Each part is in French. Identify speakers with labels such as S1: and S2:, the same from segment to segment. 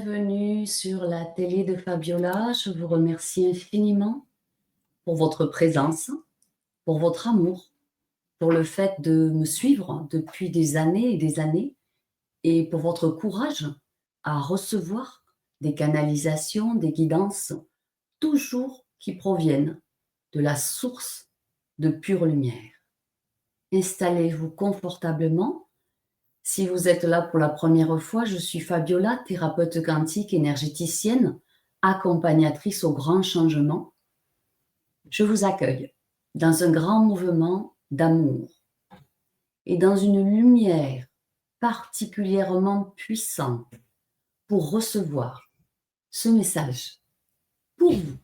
S1: bienvenue sur la télé de Fabiola. Je vous remercie infiniment pour votre présence, pour votre amour, pour le fait de me suivre depuis des années et des années et pour votre courage à recevoir des canalisations, des guidances, toujours qui proviennent de la source de pure lumière. Installez-vous confortablement. Si vous êtes là pour la première fois, je suis Fabiola, thérapeute quantique énergéticienne, accompagnatrice au grand changement. Je vous accueille dans un grand mouvement d'amour et dans une lumière particulièrement puissante pour recevoir ce message pour vous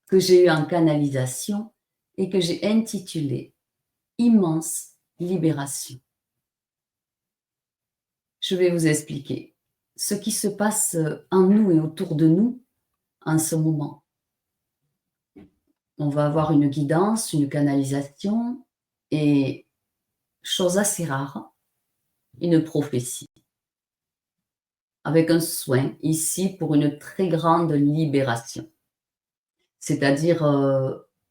S1: que j'ai eu en canalisation et que j'ai intitulé « Immense libération ». Je vais vous expliquer ce qui se passe en nous et autour de nous en ce moment. On va avoir une guidance, une canalisation et, chose assez rare, une prophétie. Avec un soin ici pour une très grande libération. C'est-à-dire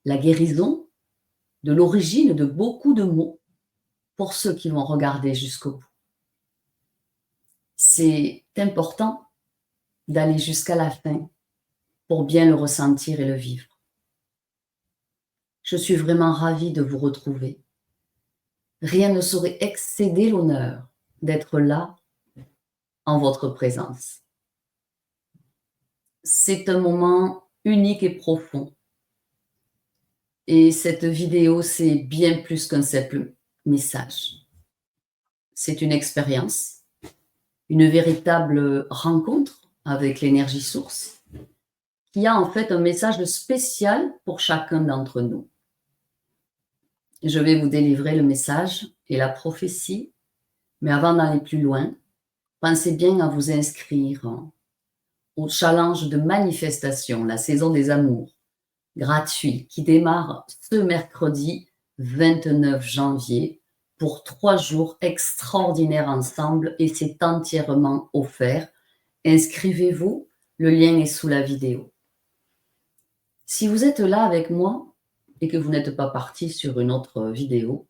S1: la guérison de l'origine de beaucoup de maux pour ceux qui vont regarder jusqu'au bout. C'est important d'aller jusqu'à la fin pour bien le ressentir et le vivre. Je suis vraiment ravie de vous retrouver. Rien ne saurait excéder l'honneur d'être là en votre présence. C'est un moment unique et profond. Et cette vidéo, c'est bien plus qu'un simple message. C'est une expérience, une véritable rencontre avec l'énergie source qui a en fait un message spécial pour chacun d'entre nous. Je vais vous délivrer le message et la prophétie, mais avant d'aller plus loin, pensez bien à vous inscrire au challenge de manifestation, la saison des amours, gratuit, qui démarre ce mercredi 29 janvier pour 3 jours extraordinaires ensemble et c'est entièrement offert. Inscrivez-vous, le lien est sous la vidéo. Si vous êtes là avec moi et que vous n'êtes pas parti sur une autre vidéo,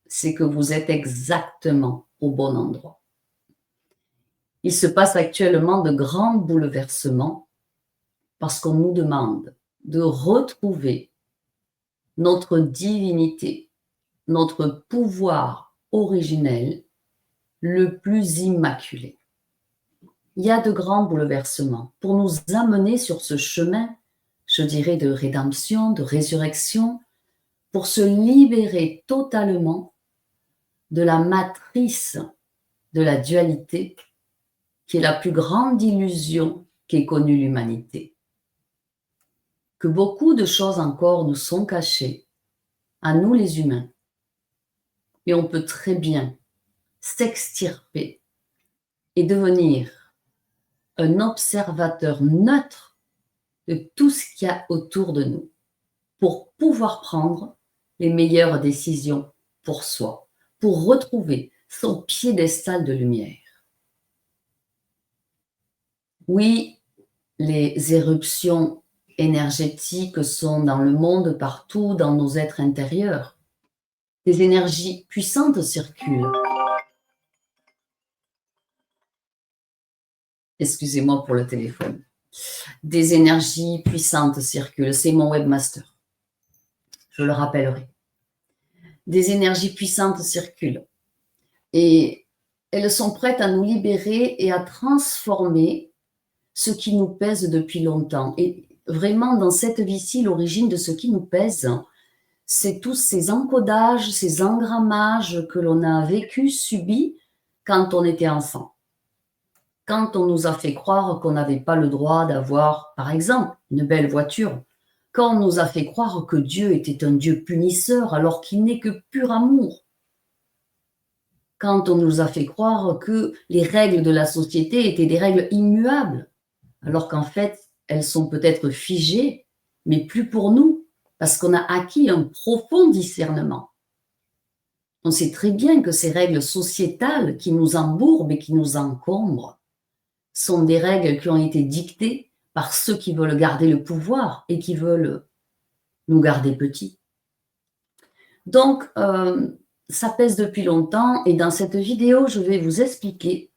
S1: c'est que vous êtes exactement au bon endroit. Il se passe actuellement de grands bouleversements parce qu'on nous demande de retrouver notre divinité, notre pouvoir originel le plus immaculé. Il y a de grands bouleversements pour nous amener sur ce chemin, je dirais, de rédemption, de résurrection, pour se libérer totalement de la matrice de la dualité qui est la plus grande illusion qu'ait connue l'humanité. Que beaucoup de choses encore nous sont cachées, à nous les humains, et on peut très bien s'extirper et devenir un observateur neutre de tout ce qu'il y a autour de nous pour pouvoir prendre les meilleures décisions pour soi, pour retrouver son piédestal de lumière. Oui, les éruptions énergétiques sont dans le monde partout, dans nos êtres intérieurs. Des énergies puissantes circulent. Excusez-moi pour le téléphone. Des énergies puissantes circulent. C'est mon webmaster. Je le rappellerai. Des énergies puissantes circulent. Et elles sont prêtes à nous libérer et à transformer ce qui nous pèse depuis longtemps. Et vraiment, dans cette vie-ci, l'origine de ce qui nous pèse, c'est tous ces encodages, ces engrammages que l'on a vécus, subis quand on était enfant. Quand on nous a fait croire qu'on n'avait pas le droit d'avoir, par exemple, une belle voiture. Quand on nous a fait croire que Dieu était un Dieu punisseur alors qu'il n'est que pur amour. Quand on nous a fait croire que les règles de la société étaient des règles immuables, alors qu'en fait, elles sont peut-être figées, mais plus pour nous, parce qu'on a acquis un profond discernement. On sait très bien que ces règles sociétales qui nous embourbent et qui nous encombrent sont des règles qui ont été dictées par ceux qui veulent garder le pouvoir et qui veulent nous garder petits. Donc, ça pèse depuis longtemps et dans cette vidéo, je vais vous expliquer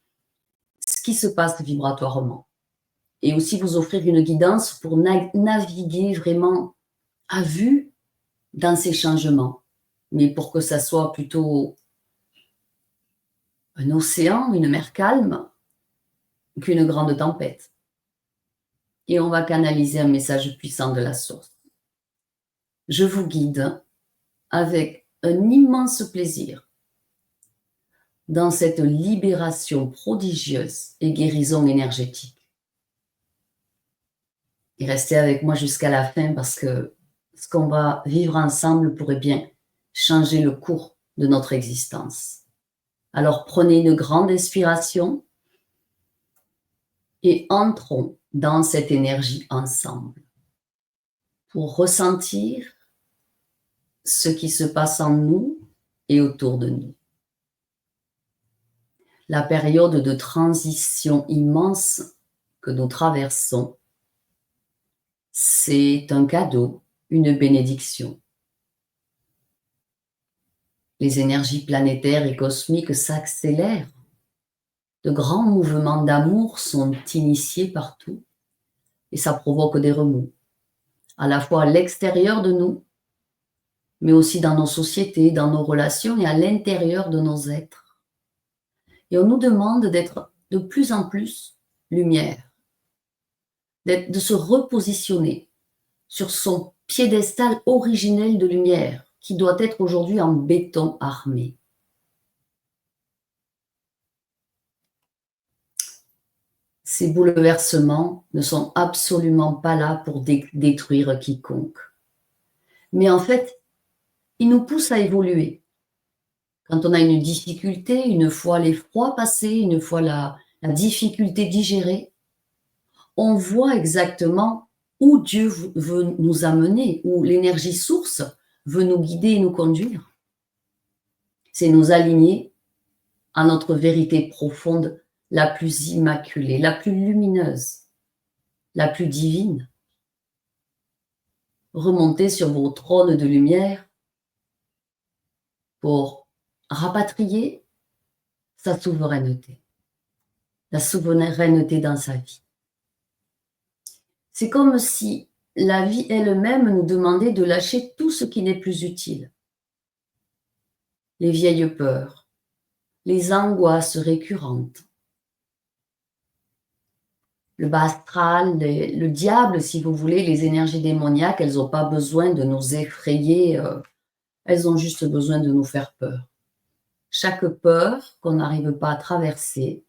S1: ce qui se passe vibratoirement et aussi vous offrir une guidance pour naviguer vraiment à vue dans ces changements, mais pour que ça soit plutôt un océan, une mer calme, qu'une grande tempête. Et on va canaliser un message puissant de la source. Je vous guide avec un immense plaisir dans cette libération prodigieuse et guérison énergétique. Et restez avec moi jusqu'à la fin parce que ce qu'on va vivre ensemble pourrait bien changer le cours de notre existence. Alors prenez une grande inspiration et entrons dans cette énergie ensemble pour ressentir ce qui se passe en nous et autour de nous. La période de transition immense que nous traversons, c'est un cadeau, une bénédiction. Les énergies planétaires et cosmiques s'accélèrent. De grands mouvements d'amour sont initiés partout et ça provoque des remous, à la fois à l'extérieur de nous, mais aussi dans nos sociétés, dans nos relations et à l'intérieur de nos êtres. Et on nous demande d'être de plus en plus lumière, de se repositionner sur son piédestal originel de lumière, qui doit être aujourd'hui en béton armé. Ces bouleversements ne sont absolument pas là pour détruire quiconque. Mais en fait, ils nous poussent à évoluer. Quand on a une difficulté, une fois l'effroi passé, une fois la difficulté digérée, on voit exactement où Dieu veut nous amener, où l'énergie source veut nous guider et nous conduire. C'est nous aligner à notre vérité profonde, la plus immaculée, la plus lumineuse, la plus divine. Remontez sur vos trônes de lumière pour rapatrier sa souveraineté, la souveraineté dans sa vie. C'est comme si la vie elle-même nous demandait de lâcher tout ce qui n'est plus utile. Les vieilles peurs, les angoisses récurrentes, le bas astral, le diable, si vous voulez, les énergies démoniaques, elles n'ont pas besoin de nous effrayer, elles ont juste besoin de nous faire peur. Chaque peur qu'on n'arrive pas à traverser,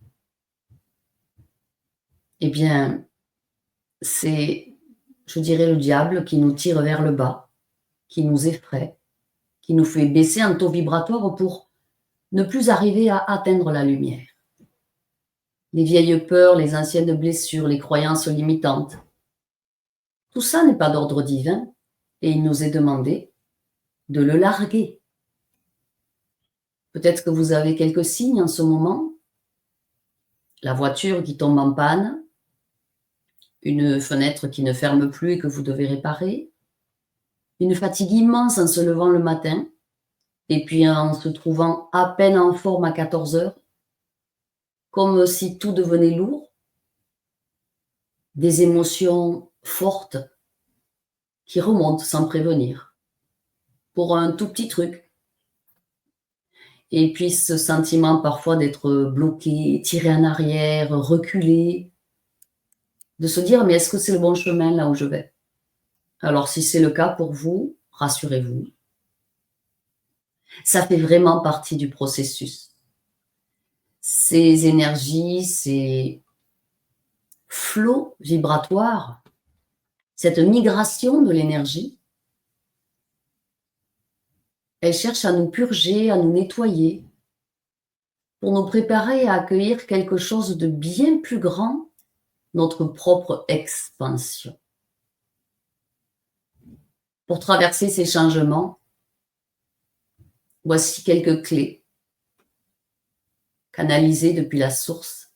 S1: eh bien, c'est, je dirais, le diable qui nous tire vers le bas, qui nous effraie, qui nous fait baisser un taux vibratoire pour ne plus arriver à atteindre la lumière. Les vieilles peurs, les anciennes blessures, les croyances limitantes. Tout ça n'est pas d'ordre divin et il nous est demandé de le larguer. Peut-être que vous avez quelques signes en ce moment. La voiture qui tombe en panne, une fenêtre qui ne ferme plus et que vous devez réparer, une fatigue immense en se levant le matin et puis en se trouvant à peine en forme à 14 heures, comme si tout devenait lourd, des émotions fortes qui remontent sans prévenir pour un tout petit truc. Et puis ce sentiment parfois d'être bloqué, tiré en arrière, reculé, de se dire mais est-ce que c'est le bon chemin là où je vais? Alors si c'est le cas pour vous, rassurez-vous, ça fait vraiment partie du processus. Ces énergies, ces flots vibratoires, cette migration de l'énergie, elle cherche à nous purger, à nous nettoyer, pour nous préparer à accueillir quelque chose de bien plus grand, notre propre expansion. Pour traverser ces changements, voici quelques clés canalisées depuis la source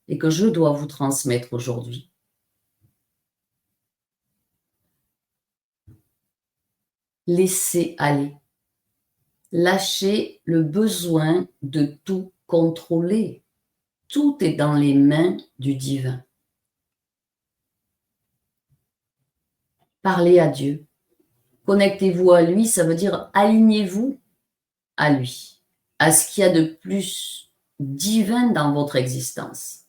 S1: et que je dois vous transmettre aujourd'hui. Laissez aller. Lâchez le besoin de tout contrôler. Tout est dans les mains du divin. Parlez à Dieu. Connectez-vous à lui, ça veut dire alignez-vous à lui, à ce qu'il y a de plus divin dans votre existence.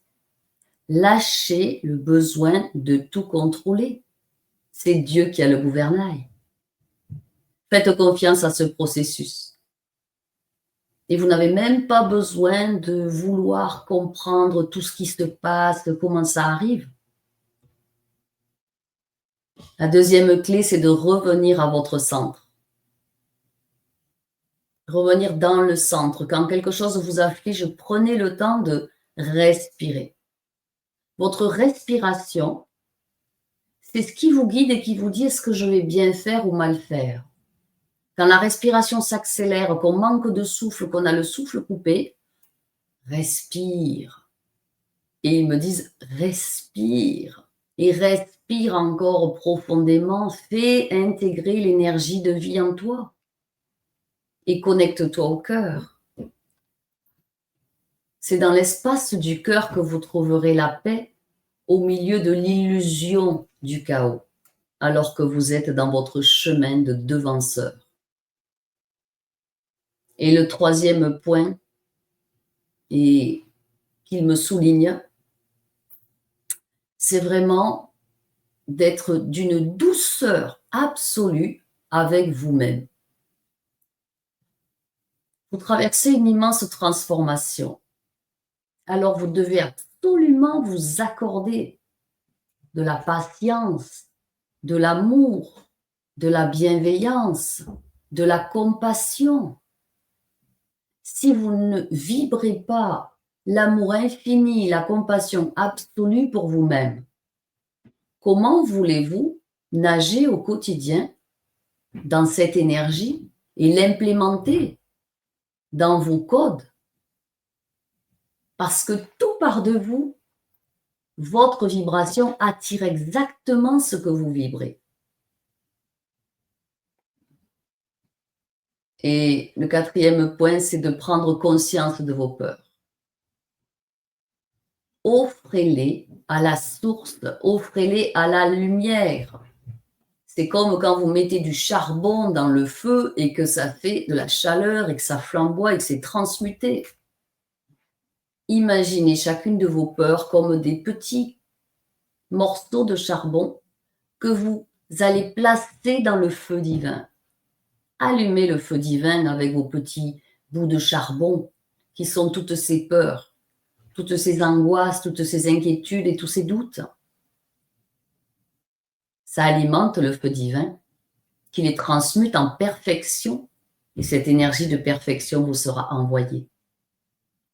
S1: Lâchez le besoin de tout contrôler. C'est Dieu qui a le gouvernail. Faites confiance à ce processus. Et vous n'avez même pas besoin de vouloir comprendre tout ce qui se passe, comment ça arrive. La deuxième clé, c'est de revenir à votre centre. Revenir dans le centre. Quand quelque chose vous afflige, prenez le temps de respirer. Votre respiration, c'est ce qui vous guide et qui vous dit est-ce que je vais bien faire ou mal faire. Quand la respiration s'accélère, qu'on manque de souffle, qu'on a le souffle coupé, respire. Et ils me disent respire. Et respire encore profondément. Fais intégrer l'énergie de vie en toi. Et connecte-toi au cœur. C'est dans l'espace du cœur que vous trouverez la paix au milieu de l'illusion du chaos, alors que vous êtes dans votre chemin de devanceur. Et le troisième point, et qu'il me souligne, c'est vraiment d'être d'une douceur absolue avec vous-même. Vous traversez une immense transformation. Alors vous devez absolument vous accorder de la patience, de l'amour, de la bienveillance, de la compassion. Si vous ne vibrez pas l'amour infini, la compassion absolue pour vous-même, comment voulez-vous nager au quotidien dans cette énergie et l'implémenter dans vos codes? Parce que tout part de vous, votre vibration attire exactement ce que vous vibrez. Et le quatrième point, c'est de prendre conscience de vos peurs. Offrez-les à la source, offrez-les à la lumière. C'est comme quand vous mettez du charbon dans le feu et que ça fait de la chaleur et que ça flamboie et que c'est transmuté. Imaginez chacune de vos peurs comme des petits morceaux de charbon que vous allez placer dans le feu divin. Allumez le feu divin avec vos petits bouts de charbon qui sont toutes ces peurs, toutes ces angoisses, toutes ces inquiétudes et tous ces doutes. Ça alimente le feu divin qui les transmute en perfection et cette énergie de perfection vous sera envoyée.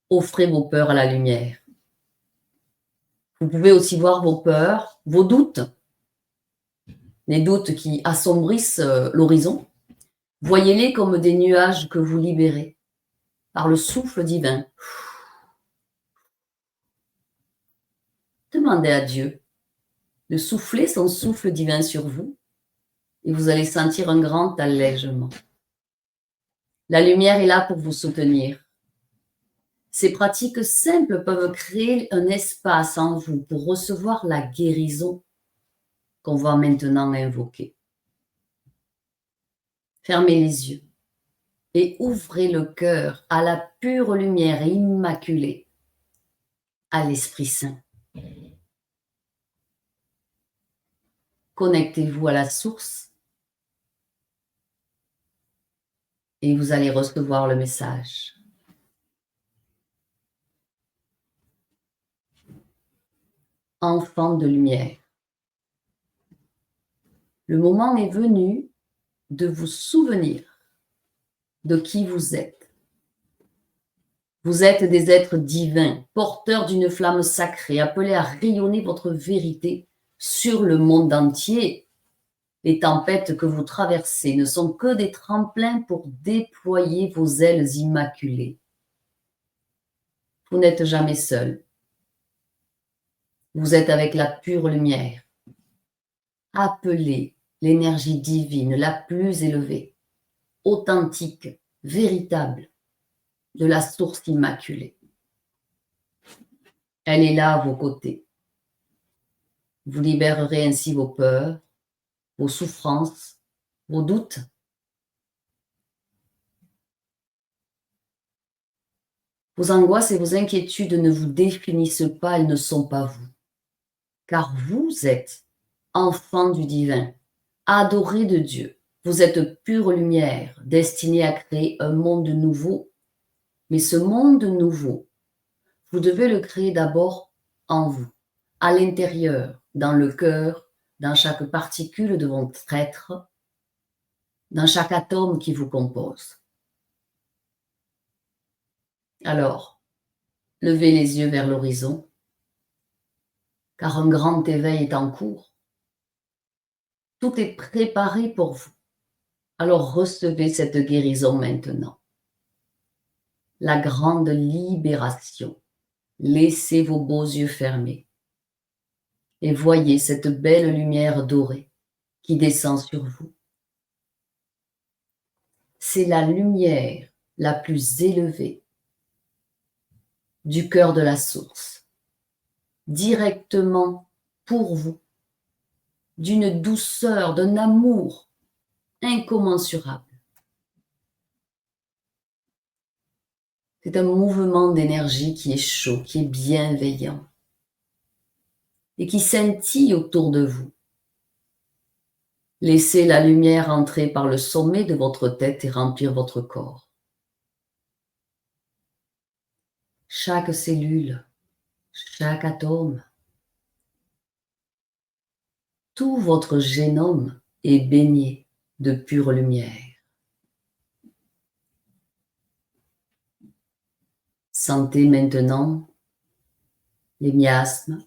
S1: Offrez vos peurs à la lumière. Vous pouvez aussi voir vos peurs, vos doutes, les doutes qui assombrissent l'horizon. Voyez-les comme des nuages que vous libérez par le souffle divin. Demandez à Dieu de souffler son souffle divin sur vous et vous allez sentir un grand allègement. La lumière est là pour vous soutenir. Ces pratiques simples peuvent créer un espace en vous pour recevoir la guérison qu'on va maintenant invoquer. Fermez les yeux et ouvrez le cœur à la pure lumière immaculée, à l'Esprit Saint. Connectez-vous à la source et vous allez recevoir le message. Enfant de lumière, le moment est venu de vous souvenir de qui vous êtes. Vous êtes des êtres divins, porteurs d'une flamme sacrée, appelés à rayonner votre vérité sur le monde entier. Les tempêtes que vous traversez ne sont que des tremplins pour déployer vos ailes immaculées. Vous n'êtes jamais seul. Vous êtes avec la pure lumière. Appelez l'énergie divine la plus élevée, authentique, véritable, de la source immaculée. Elle est là à vos côtés. Vous libérerez ainsi vos peurs, vos souffrances, vos doutes. Vos angoisses et vos inquiétudes ne vous définissent pas, elles ne sont pas vous. Car vous êtes enfant du divin, adoré de Dieu. Vous êtes pure lumière, destinée à créer un monde nouveau. Mais ce monde nouveau, vous devez le créer d'abord en vous, à l'intérieur, dans le cœur, dans chaque particule de votre être, dans chaque atome qui vous compose. Alors, levez les yeux vers l'horizon, car un grand éveil est en cours. Tout est préparé pour vous. Alors recevez cette guérison maintenant. La grande libération. Laissez vos beaux yeux fermés et voyez cette belle lumière dorée qui descend sur vous. C'est la lumière la plus élevée du cœur de la source, directement pour vous, d'une douceur, d'un amour incommensurable. C'est un mouvement d'énergie qui est chaud, qui est bienveillant et qui scintille autour de vous. Laissez la lumière entrer par le sommet de votre tête et remplir votre corps. Chaque cellule, chaque atome, tout votre génome est baigné de pure lumière. Sentez maintenant les miasmes,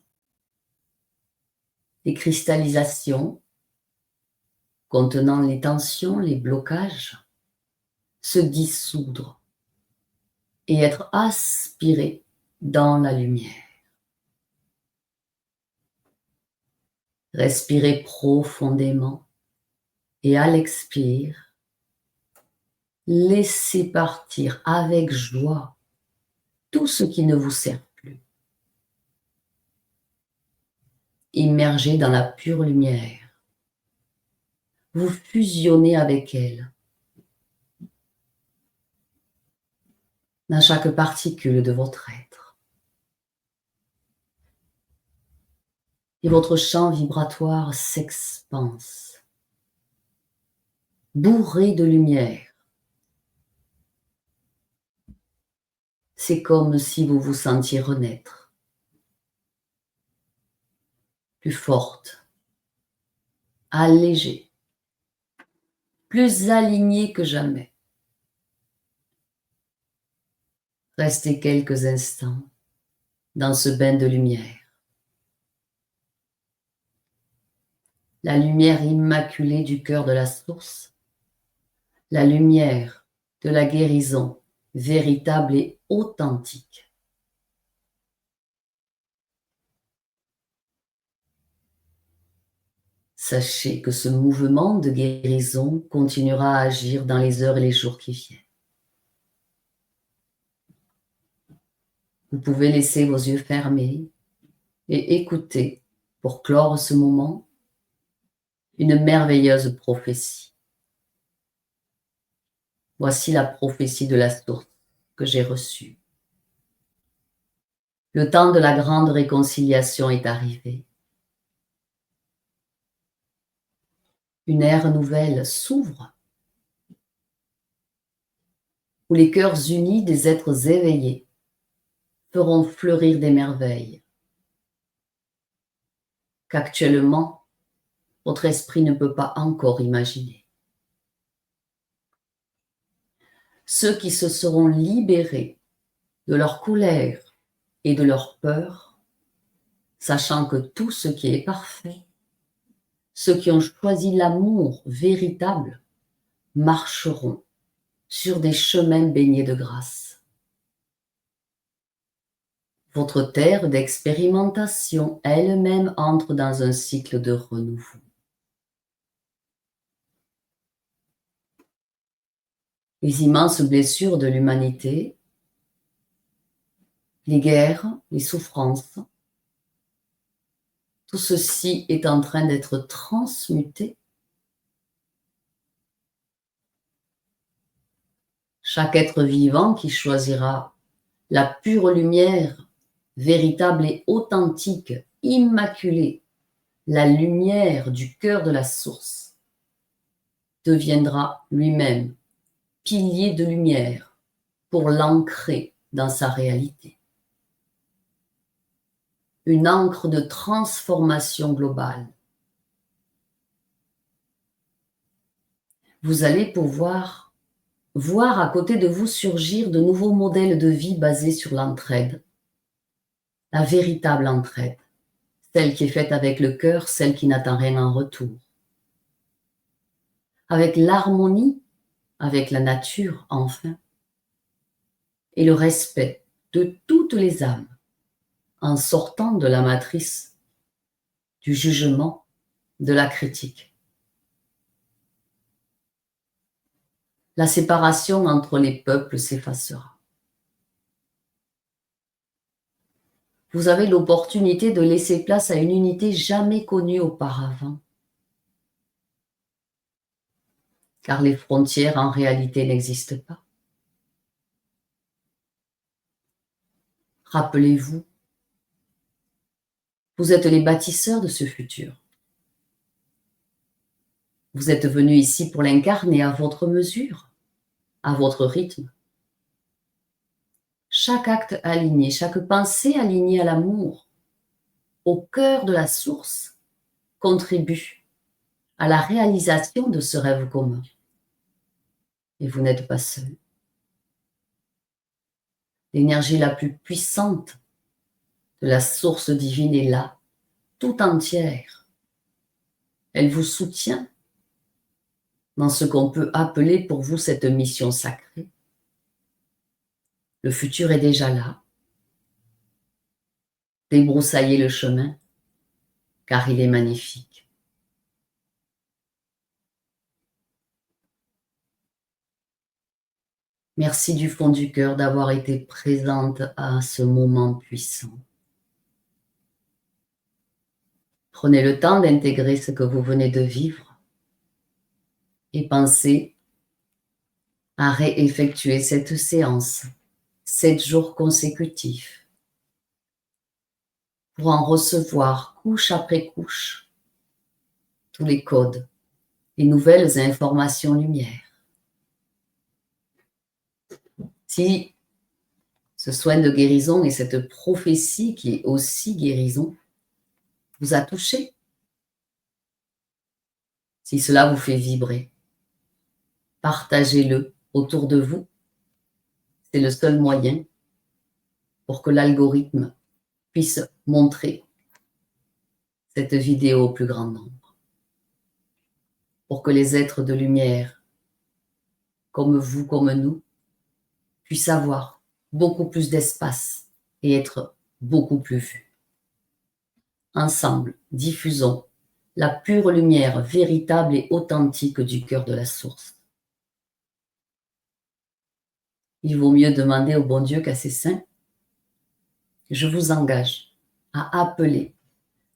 S1: les cristallisations contenant les tensions, les blocages, se dissoudre et être aspirés dans la lumière. Respirez profondément et à l'expire, laissez partir avec joie tout ce qui ne vous sert plus. Immergez dans la pure lumière. Vous fusionnez avec elle. Dans chaque particule de votre être. Et votre champ vibratoire s'expanse, bourré de lumière. C'est comme si vous vous sentiez renaître, plus forte, allégée, plus alignée que jamais. Restez quelques instants dans ce bain de lumière. La lumière immaculée du cœur de la source, la lumière de la guérison véritable et authentique. Sachez que ce mouvement de guérison continuera à agir dans les heures et les jours qui viennent. Vous pouvez laisser vos yeux fermés et écouter, pour clore ce moment, une merveilleuse prophétie. Voici la prophétie de la source que j'ai reçue. Le temps de la grande réconciliation est arrivé. Une ère nouvelle s'ouvre, où les cœurs unis des êtres éveillés feront fleurir des merveilles qu'actuellement votre esprit ne peut pas encore imaginer. Ceux qui se seront libérés de leur colère et de leur peur, sachant que tout ce qui est parfait, ceux qui ont choisi l'amour véritable, marcheront sur des chemins baignés de grâce. Votre terre d'expérimentation elle-même entre dans un cycle de renouveau. Les immenses blessures de l'humanité, les guerres, les souffrances, tout ceci est en train d'être transmuté. Chaque être vivant qui choisira la pure lumière, véritable et authentique, immaculée, la lumière du cœur de la source, deviendra lui-même pilier de lumière pour l'ancrer dans sa réalité. Une encre de transformation globale. Vous allez pouvoir voir à côté de vous surgir de nouveaux modèles de vie basés sur l'entraide, la véritable entraide, celle qui est faite avec le cœur, celle qui n'attend rien en retour, avec l'harmonie, avec la nature enfin, et le respect de toutes les âmes, en sortant de la matrice du jugement, de la critique. La séparation entre les peuples s'effacera. Vous avez l'opportunité de laisser place à une unité jamais connue auparavant. Car les frontières en réalité n'existent pas. Rappelez-vous, vous êtes les bâtisseurs de ce futur. Vous êtes venus ici pour l'incarner à votre mesure, à votre rythme. Chaque acte aligné, chaque pensée alignée à l'amour, au cœur de la source, contribue à la réalisation de ce rêve commun. Et vous n'êtes pas seul. L'énergie la plus puissante de la source divine est là, tout entière. Elle vous soutient dans ce qu'on peut appeler pour vous cette mission sacrée. Le futur est déjà là. Débroussaillez le chemin, car il est magnifique. Merci du fond du cœur d'avoir été présente à ce moment puissant. Prenez le temps d'intégrer ce que vous venez de vivre et pensez à réeffectuer cette séance 7 jours consécutifs pour en recevoir couche après couche tous les codes, les nouvelles informations lumière. Si ce soin de guérison et cette prophétie qui est aussi guérison vous a touché, si cela vous fait vibrer, partagez-le autour de vous. C'est le seul moyen pour que l'algorithme puisse montrer cette vidéo au plus grand nombre. Pour que les êtres de lumière, comme vous, comme nous, puissent avoir beaucoup plus d'espace et être beaucoup plus vus. Ensemble, diffusons la pure lumière véritable et authentique du cœur de la source. Il vaut mieux demander au bon Dieu qu'à ses saints. Je vous engage à appeler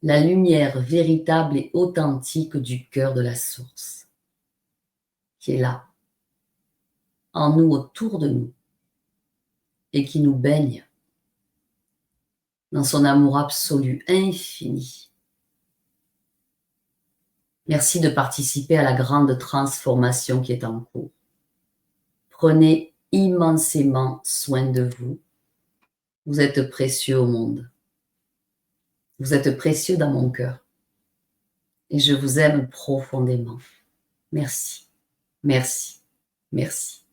S1: la lumière véritable et authentique du cœur de la source, qui est là, en nous, autour de nous, et qui nous baigne dans son amour absolu, infini. Merci de participer à la grande transformation qui est en cours. Prenez immensément soin de vous. Vous êtes précieux au monde. Vous êtes précieux dans mon cœur. Et je vous aime profondément. Merci, merci, merci.